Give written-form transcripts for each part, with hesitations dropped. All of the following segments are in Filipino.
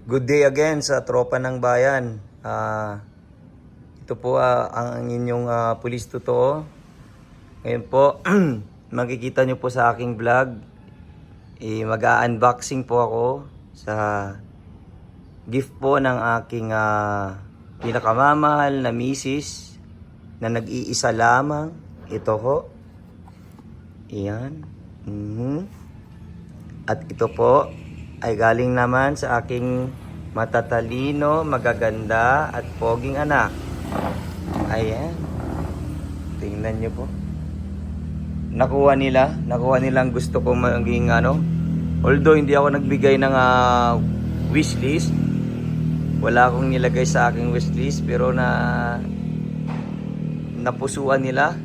Good day again sa tropa ng bayan. Ito po ang inyong pulis totoo. Ngayon po, makikita nyo po sa aking vlog. Mag-unboxing po ako sa gift po ng aking pinakamamahal na misis na nag-iisa lamang. Ito ho. Iyan. At ito po ay galing naman sa aking matatalino, magaganda at poging anak. Ayan. Tingnan nyo po. Nakuha nilang gusto ko maging although hindi ako nagbigay ng wishlist. Wala akong nilagay sa aking wishlist pero napusuan nila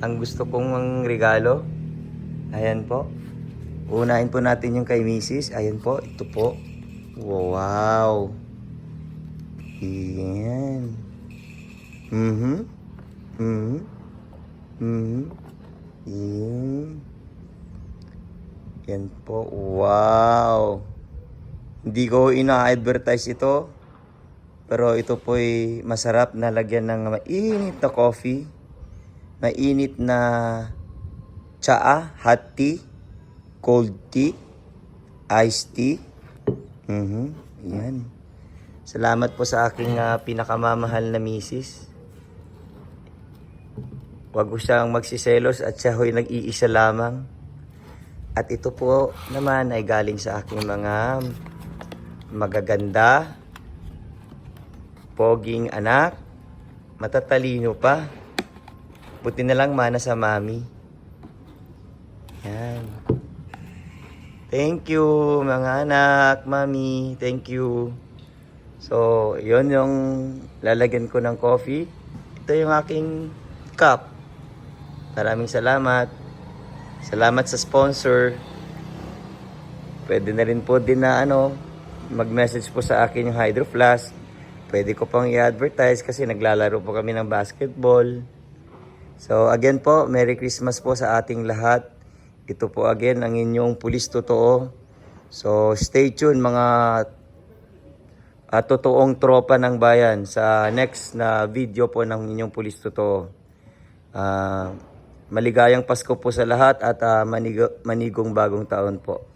ang gusto kong regalo. Ayan po. Unahin po natin yung kay Mrs. Ayan po, ito po. Wow. Ayan. Yan po. Wow. Hindi ko ina-advertise ito. Pero ito po ay masarap na lagyan ng mainit na coffee. Mainit na tsaa, hot tea, cold tea, iced tea. Yan. Salamat po sa aking pinakamamahal na misis. Huwag ko siyang magsiselos at siya ho'y nag-iisa lamang. At ito po naman ay galing sa aking mga magaganda, poging anak, matatalino pa. Buti na lang mana sa mami. Yan. Thank you mga anak, mami. Thank you. So, yon yung lalagyan ko ng coffee. Ito yung aking cup. Maraming salamat. Salamat sa sponsor. Pwede na rin po din na mag-message po sa akin yung Hydro Flask. Pwede ko pang i-advertise kasi naglalaro po kami ng basketball. So, again po, Merry Christmas po sa ating lahat. Ito po again ang inyong pulis totoo. So stay tuned mga totoong tropa ng bayan sa next na video po ng inyong pulis totoo. Maligayang Pasko po sa lahat at manigong bagong taon po.